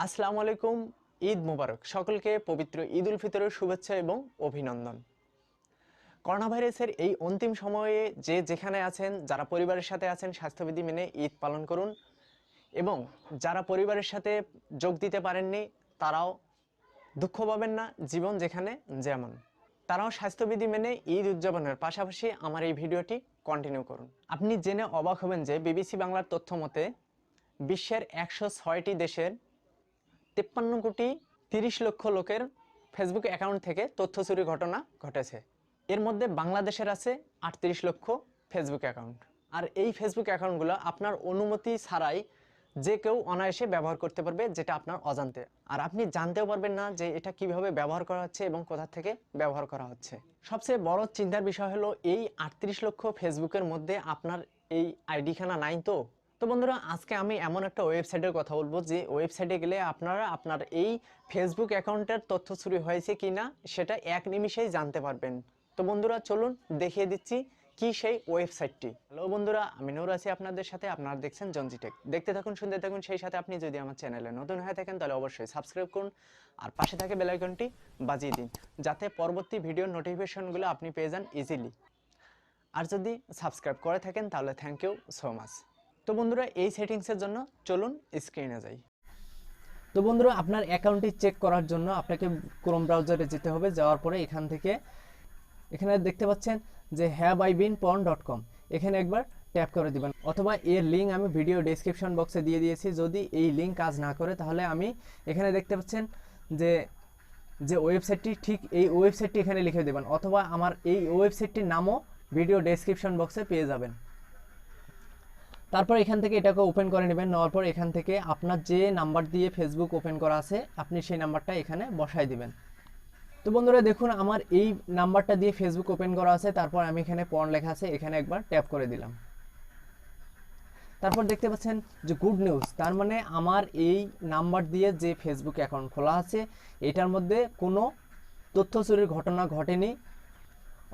আসসালামু আলাইকুম। ঈদ মোবারক। সকলকে পবিত্র ঈদ উল ফিতরের শুভেচ্ছা এবং অভিনন্দন। করোনা ভাইরাসের এই অন্তিম সময়ে যে যেখানে আছেন, যারা পরিবারের সাথে আছেন, স্বাস্থ্যবিধি মেনে ঈদ পালন করুন এবং যারা পরিবারের সাথে যোগ দিতে পারেননি তারাও দুঃখ পাবেন না, জীবন যেখানে যেমন। তারাও স্বাস্থ্যবিধি মেনে ঈদ উদযাপনের পাশাপাশি আমার এই ভিডিওটি কন্টিনিউ করুন। আপনি জেনে অবাক হবেন যে বিবিসি বাংলার তথ্য মতে বিশ্বের 106টি দেশের 53,30,00,000 লোকের ফেসবুক অ্যাকাউন্ট থেকে তথ্য চুরির ঘটনা ঘটেছে। এর মধ্যে বাংলাদেশের আছে 38 লক্ষ ফেসবুক অ্যাকাউন্ট। আর এই ফেসবুক অ্যাকাউন্টগুলো আপনার অনুমতি ছাড়াই যে কেউ অনায়াসে ব্যবহার করতে পারবে, যেটা আপনার অজান্তে। আর আপনি জানতেও পারবেন না যে এটা কিভাবে ব্যবহার করা হচ্ছে এবং কোথা থেকে ব্যবহার করা হচ্ছে। সবচেয়ে বড় চিন্তার বিষয় হলো এই 38 লক্ষ ফেসবুকের মধ্যে আপনার এই আইডিখানা নাই। তো বন্ধুরা, আজকে আমি এমন একটা ওয়েবসাইটের কথা বলবো যে ওয়েবসাইটে গেলে আপনারা আপনার এই ফেসবুক অ্যাকাউন্টের তথ্য চুরি হয়েছে কিনা সেটা এক নিমিষেই জানতে পারবেন। তো বন্ধুরা চলুন দেখিয়ে দিচ্ছি কি সেই ওয়েবসাইটটি। হ্যালো বন্ধুরা, আমি নূর আছি আপনাদের সাথে। আপনারা দেখছেন জনজি টেক। দেখতে থাকুন, শুনতে থাকুন। সেই সাথে আপনি যদি আমার চ্যানেলে নতুন হয়ে থাকেন তাহলে অবশ্যই সাবস্ক্রাইব করুন আর পাশে থাকে বেল আইকনটি বাজিয়ে দিন, যাতে পরবর্তী ভিডিওর নোটিফিকেশনগুলো আপনি পেয়ে যান ইজিলি। আর যদি সাবস্ক্রাইব করে থাকেন তাহলে থ্যাংক ইউ সো মাচ। তো বন্ধুরা, এই সেটিংসের জন্য চলুন স্ক্রিনে যাই। তো বন্ধুরা, আপনার অ্যাকাউন্টটি চেক করার জন্য আপনাকে ক্রোম ব্রাউজারে যেতে হবে। যাওয়ার পরে এখানে দেখতে পাচ্ছেন যে haveibeenporn.com, এখানে একবার ট্যাপ করে দিবেন, অথবা এর লিঙ্ক আমি ভিডিও ডেসক্রিপশন বক্সে দিয়ে দিয়েছি। যদি এই লিঙ্ক কাজ না করে তাহলে আমি এখানে দেখতে পাচ্ছেন যে ওয়েবসাইটটি, ঠিক এই ওয়েবসাইটটি এখানে লিখে দেবেন, অথবা আমার এই ওয়েবসাইটটির নামও ভিডিও ডেসক্রিপশন বক্সে পেয়ে যাবেন। তারপর এখান থেকে এটাকে ওপেন করে নেবেন। নেওয়ার পর এখান থেকে আপনার যে নাম্বার দিয়ে ফেসবুক ওপেন করা আছে আপনি সেই নাম্বারটা এখানে বসায় দিবেন। তো বন্ধুরা দেখুন, আমার এই নাম্বারটা দিয়ে ফেসবুক ওপেন করা আছে। তারপর আমি এখানে পর্ন লেখা আছে, এখানে একবার ট্যাপ করে দিলাম। তারপর দেখতে পাচ্ছেন যে গুড নিউজ, তার মানে আমার এই নাম্বার দিয়ে যে ফেসবুক অ্যাকাউন্ট খোলা আছে এটার মধ্যে কোনো তথ্য চুরির ঘটনা ঘটেনি,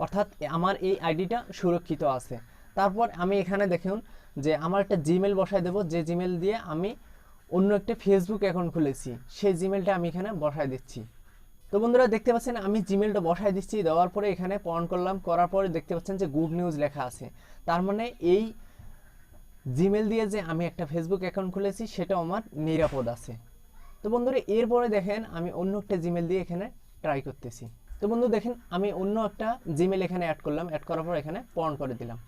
অর্থাৎ আমার এই আইডিটা সুরক্ষিত আছে। তারপর আমি এখানে দেখুন যে আমার একটা জিমেল বসায় দেব, যে জিমেল দিয়ে আমি অন্য একটা ফেসবুক অ্যাকাউন্ট খুলেছি সেই জিমেলটা আমি এখানে বসায় দিচ্ছি। তো বন্ধুরা দেখতে পাচ্ছেন আমি জিমেলটা বসায় দিচ্ছি। দেওয়ার পরে এখানে পন করলাম, করার পরে দেখতে পাচ্ছেন যে গুড নিউজ লেখা আছে। তার মানে এই জিমেল দিয়ে যে আমি একটা ফেসবুক অ্যাকাউন্ট খুলেছি সেটা আমার নিরাপদ আছে। তো বন্ধুরা এরপরে দেখেন আমি অন্য একটা জিমেল দিয়ে এখানে ট্রাই করতেছি। তো বন্ধু দেখেন আমি অন্য একটা জিমেল এখানে অ্যাড করলাম, অ্যাড করার পর এখানে পন করে দিলাম।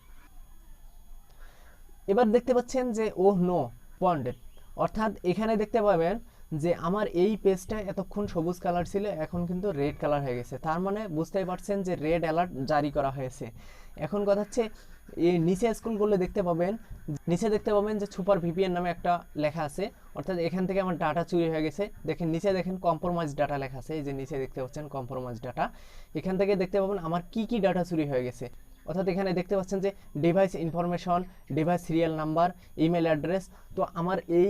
এবার দেখতে পাচ্ছেন যে নো পয়েন্টেড, অর্থাৎ এখানে দেখতে পাবেন যে আমার এই পেজটা এতক্ষণ সবুজ কালার ছিল, এখন কিন্তু রেড কালার হয়ে গেছে। তার মানে বুঝতেই পারছেন যে রেড অ্যালার্ট জারি করা হয়েছে। এখন কথা হচ্ছে এই নিচে স্ক্রল করলে দেখতে পাবেন যে সুপার ভিপিএন নামে একটা লেখা আছে, অর্থাৎ এখান থেকে আমার ডাটা চুরি হয়ে গেছে। দেখেন নিচে দেখেন কম্প্রোমাইজ ডাটা লেখা আছে, এই যে নিচে দেখতে পাচ্ছেন কম্প্রোমাইজ ডাটা। এখান থেকে দেখতে পাবেন আমার কি ডাটা চুরি হয়ে গেছে, অর্থাৎ এখানে দেখতে পাচ্ছেন যে device information, device serial number, email address. তো আমার এই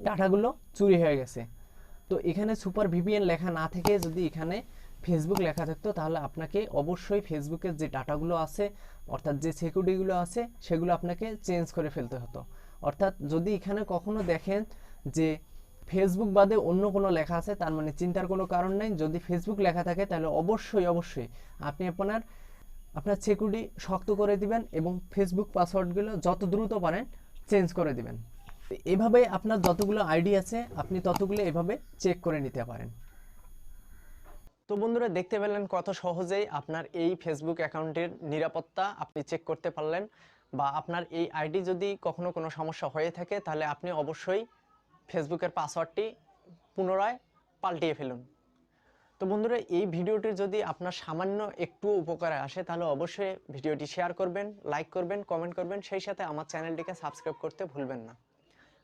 ডাটাগুলো চুরি হয়ে গেছে। তো এখানে সুপার ভিপিএন লেখা না থেকে যদি এখানে ফেসবুক লেখা থাকতো তাহলে আপনাকে অবশ্যই ফেসবুকের যে ডাটাগুলো আছে, অর্থাৎ যে সিকিউরিটিগুলো আছে সেগুলো আপনাকে চেঞ্জ করে ফেলতে হতো। অর্থাৎ যদি এখানে কখনো দেখেন যে ফেসবুক বাদে অন্য কোনো লেখা আছে, তার মানে চিন্তার কোনো কারণ নেই। যদি ফেসবুক লেখা থাকে তাহলে অবশ্যই আপনি আপনার সিকিউরিটি শক্ত করে দিবেন এবং ফেসবুক পাসওয়ার্ডগুলো যত দ্রুত পারেন চেঞ্জ করে দিবেন। এভাবে আপনার যতগুলো আইডি আছে আপনি ততগুলো এভাবে চেক করে নিতে পারেন। তো বন্ধুরা দেখতে পেলেন কত সহজেই আপনার এই ফেসবুক অ্যাকাউন্টের নিরাপত্তা আপনি চেক করতে পারলেন, বা আপনার এই আইডি যদি কখনো কোনো সমস্যা হয়ে থাকে তাহলে আপনি অবশ্যই ফেসবুকের পাসওয়ার্ডটি পুনরায় পাল্টিয়ে ফেলুন। তো বন্ধুরা এই ভিডিওটি যদি আপনার সামান্য একটু উপকারে আসে তাহলে অবশ্যই ভিডিওটি শেয়ার করবেন, লাইক করবেন, কমেন্ট করবেন, সেই সাথে আমার চ্যানেলটিকে সাবস্ক্রাইব করতে ভুলবেন না।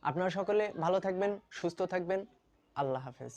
আপনারা সকলে ভালো থাকবেন, সুস্থ থাকবেন। আল্লাহ হাফেজ।